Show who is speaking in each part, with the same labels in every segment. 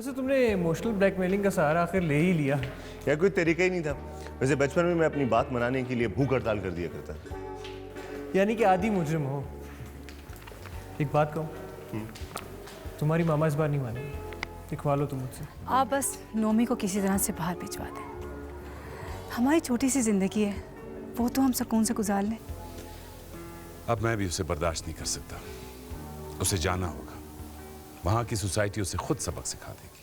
Speaker 1: वैसे तुमने emotional blackmailing का सहारा आखिर ले ही लिया।
Speaker 2: या कोई तरीका ही नहीं था। वैसे बचपन में मैं अपनी बात मनाने के लिए भूख हड़ताल कर दिया करता।
Speaker 1: यानी कि आदि मुजरिम हो। एक बात कहूँ, तुम्हारी मामा इस बार नहीं मानेंगे, लिखवा लो तुम मुझसे।
Speaker 3: आप बस नोमी को किसी तरह से बाहर भिजवा दें। हमारी छोटी सी जिंदगी है, वो तो हम सुकून से गुजार लें।
Speaker 4: अब मैं भी उसे बर्दाश्त नहीं कर सकता। उसे जाना होगा, वहां की सोसाइटी उसे खुद सबक सिखा देगी।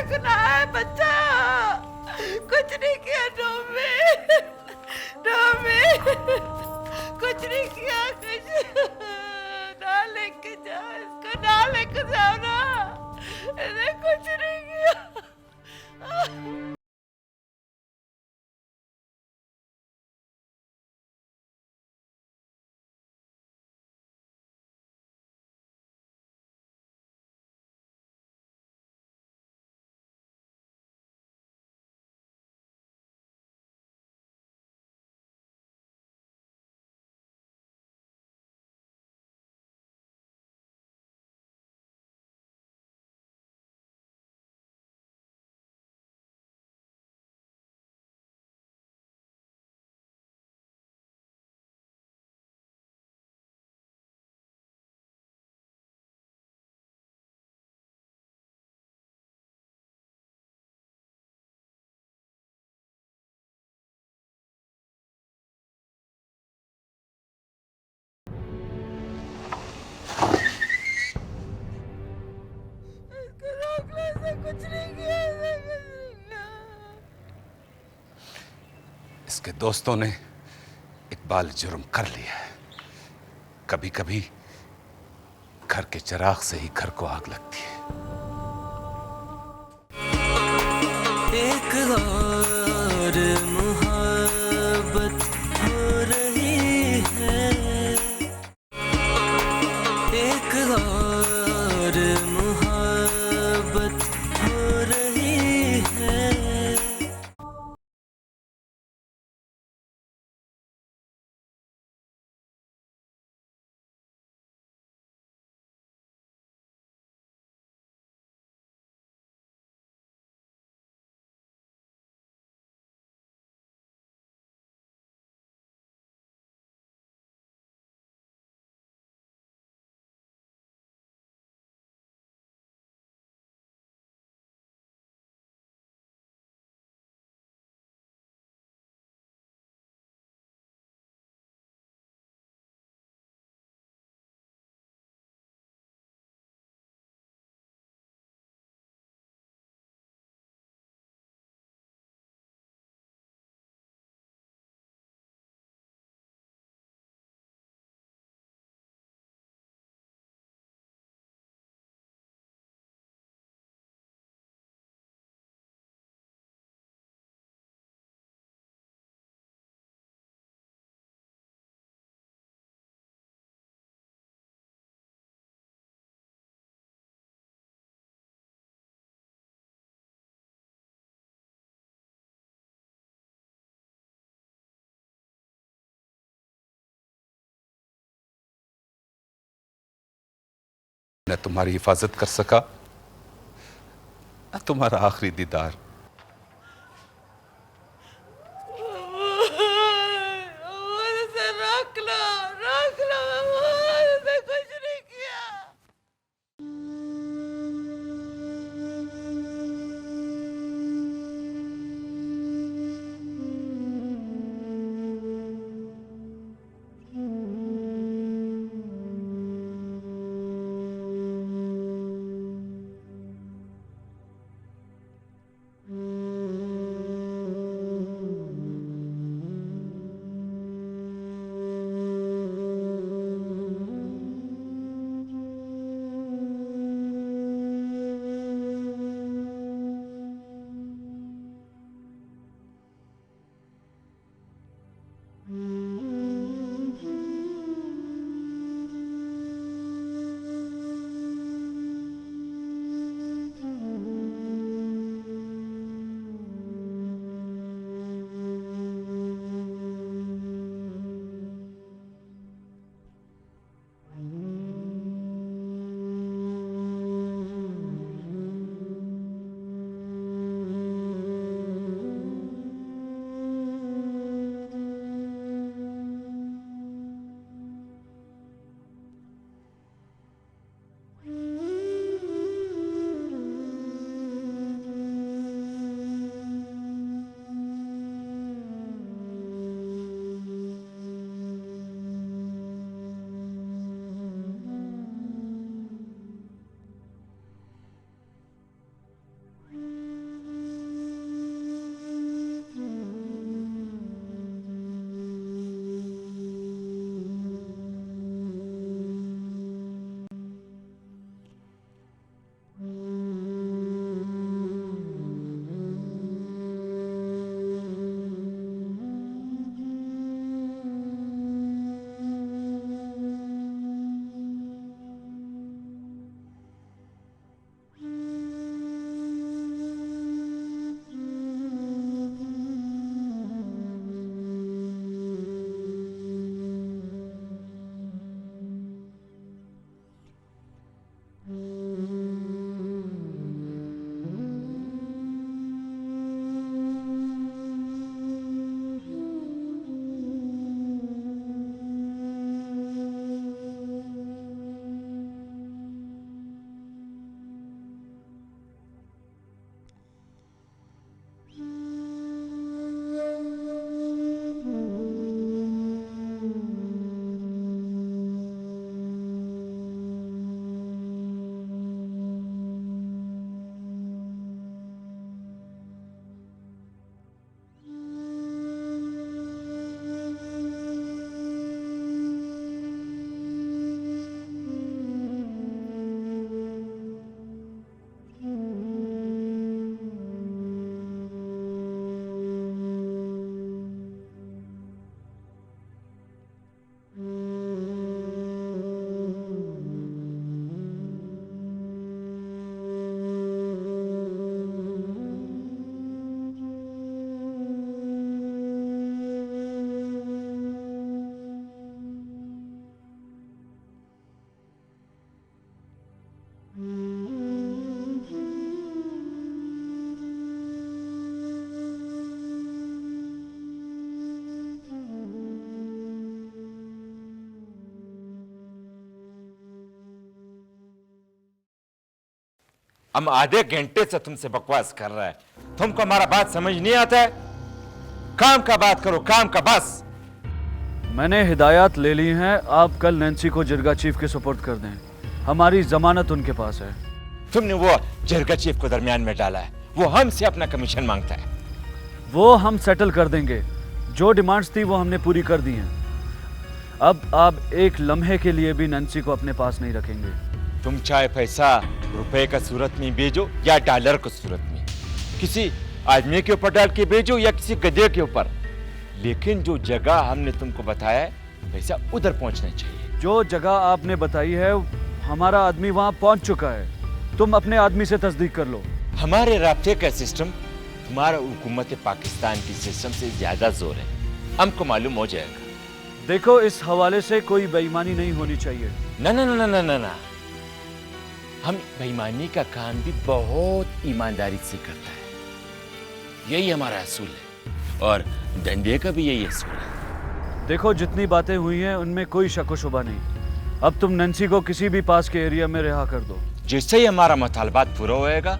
Speaker 5: सुना है बच्चा, कुछ नहीं किया नोमी, नोमी, कुछ नहीं किया, कुछ ना लेके जाओ इसको, ना लेके जाओ ना, इन्हें कुछ नहीं किया। कुछ नहीं किया,
Speaker 4: इसके दोस्तों ने इकबाल जुर्म कर लिया है। कभी कभी घर के चिराग से ही घर को आग लगती है।
Speaker 6: एक और मोहब्बत हो रही है, एक और मोहब्बत हो रही है।
Speaker 4: न तुम्हारी हिफाजत कर सका, न तुम्हारा आखिरी दीदार।
Speaker 5: उसे रख लो, रख लो, उसे कुछ नहीं किया।
Speaker 7: हम आधे घंटे से तुमसे बकवास कर रहे हैं, तुमको हमारा बात समझ नहीं आता है? काम का बात करो, काम का। बस
Speaker 8: मैंने हिदायत ले ली हैं, आप कल नैन्सी को जिरगा चीफ के सुपुर्द कर दें। हमारी जमानत उनके पास है।
Speaker 7: तुमने वो जिरगा चीफ को दरमियान में डाला है, वो हमसे अपना कमीशन मांगता है।
Speaker 8: वो हम सेटल कर देंगे, जो डिमांड्स थी वो हमने पूरी कर दी हैं। अब आप एक लम्हे के लिए भी नैन्सी को अपने पास नहीं रखेंगे।
Speaker 7: तुम चाहे पैसा रुपए का सूरत में भेजो या डॉलर की सूरत में, किसी आदमी के ऊपर डाल के भेजो या किसी गधे के ऊपर, लेकिन जो जगह हमने तुमको बताया है पैसा उधर पहुंचना चाहिए।
Speaker 8: जो जगह आपने बताई है हमारा आदमी वहां पहुंच चुका है, तुम अपने आदमी से तस्दीक कर लो।
Speaker 7: हमारे राब्ते का सिस्टम तुम्हारा हुकूमत पाकिस्तान की सिस्टम से ज्यादा जोर है, हमको मालूम हो जाएगा।
Speaker 8: देखो, इस हवाले से कोई बेईमानी नहीं होनी चाहिए।
Speaker 7: ना ना ना ना ना ना, हम बेईमानी का काम भी बहुत ईमानदारी से करता है, यही हमारा असूल है, और धंधे का भी यही असूल है।
Speaker 8: देखो, जितनी बातें हुई हैं उनमें कोई शक व शुबा नहीं। अब तुम नैन्सी को किसी भी पास के एरिया में रिहा कर दो।
Speaker 7: जैसे ही हमारा मुतालबात पूरा होएगा,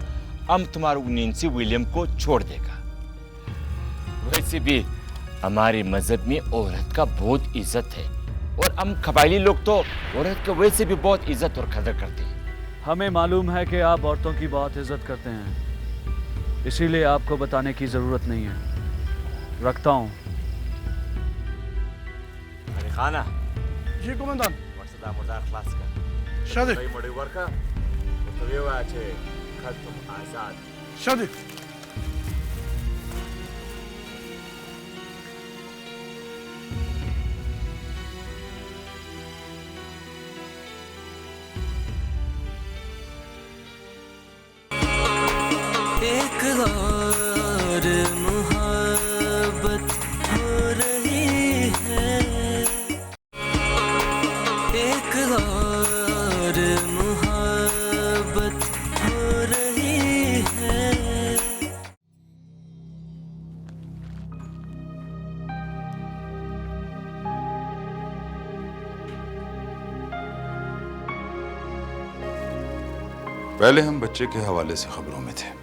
Speaker 7: हम तुम्हारे नैन्सी विलियम को छोड़ देगा। वैसे भी हमारे मजहब में औरत का बहुत इज्जत है, और हम कबायली लोग तो औरत को वैसे भी बहुत इज्जत और कदर करते हैं।
Speaker 8: हमें मालूम है कि आप औरतों की बहुत इज्जत करते हैं, इसीलिए आपको बताने की जरूरत नहीं है। रखता हूँ।
Speaker 7: अरे खाना
Speaker 9: जी कमांडान।
Speaker 7: मर्सदा मुर्दा खलास कर
Speaker 9: शादी
Speaker 7: भाई मोड़े वर्का तो ये हुआ छे कल तुम आजाद।
Speaker 9: शादी
Speaker 6: एक और मोहब्बत हो रही है, एक और मोहब्बत हो रही है।
Speaker 10: पहले हम बच्चे के हवाले से खबरों में थे,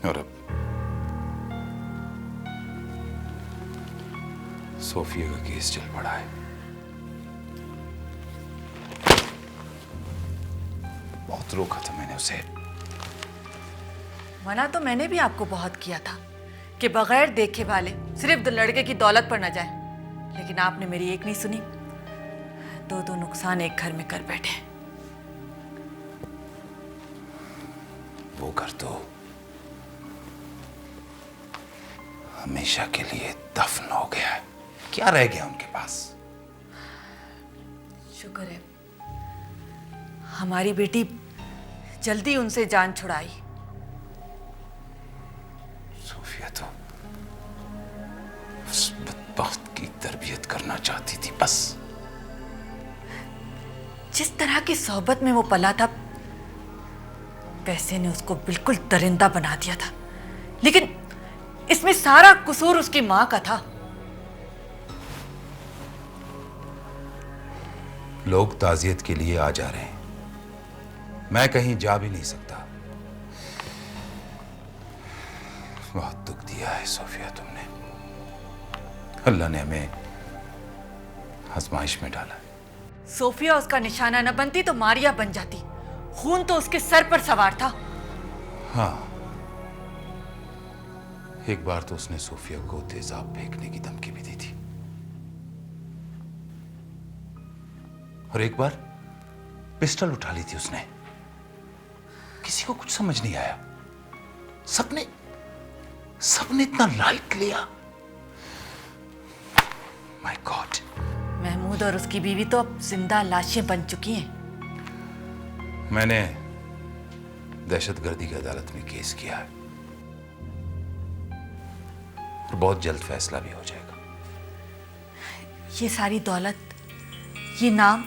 Speaker 10: और अब सोफिया का केस चल पड़ा है। बहुत रोका था मैंने उसे।
Speaker 5: मना तो मैंने भी आपको बहुत किया था कि बगैर देखे वाले सिर्फ लड़के की दौलत पर न जाए, लेकिन आपने मेरी एक नहीं सुनी। दो नुकसान एक घर में कर बैठे।
Speaker 10: वो कर तो हमेशा के लिए दफन हो गया है, क्या रह गया उनके पास?
Speaker 5: शुक्र है हमारी बेटी जल्दी उनसे जान छुड़ाई।
Speaker 10: सोफिया तो उस बदबख्त की तरबियत करना चाहती थी बस।
Speaker 5: जिस तरह की सोहबत में वो पला था, पैसे ने उसको बिल्कुल दरिंदा बना दिया था, लेकिन इसमें सारा कसूर उसकी मां का था।
Speaker 10: लोग ताजियत के लिए आ जा रहे हैं, मैं कहीं जा भी नहीं सकता। बहुत दुख दिया है सोफिया तुमने। अल्लाह ने हमें आजमाइश में डाला।
Speaker 5: सोफिया उसका निशाना न बनती तो मारिया बन जाती। खून तो उसके सर पर सवार था।
Speaker 10: हाँ, एक बार तो उसने सोफिया को तेजाब फेंकने की धमकी भी दी थी, और एक बार पिस्टल उठा ली थी उसने। किसी को कुछ समझ नहीं आया, सबने इतना लाइट लिया। My God.
Speaker 5: महमूद और उसकी बीवी तो अब जिंदा लाशें बन चुकी हैं।
Speaker 10: मैंने दहशतगर्दी की अदालत में केस किया है, और बहुत जल्द फैसला भी हो जाएगा।
Speaker 5: ये सारी दौलत, ये नाम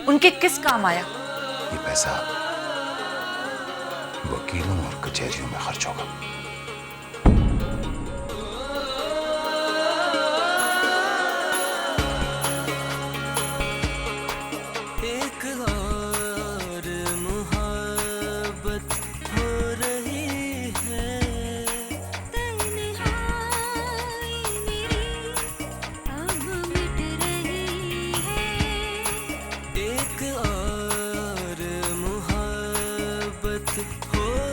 Speaker 5: उनके किस काम आया?
Speaker 10: ये पैसा वकीलों और कचहरियों में खर्च होगा।
Speaker 6: एक और मोहब्बत हो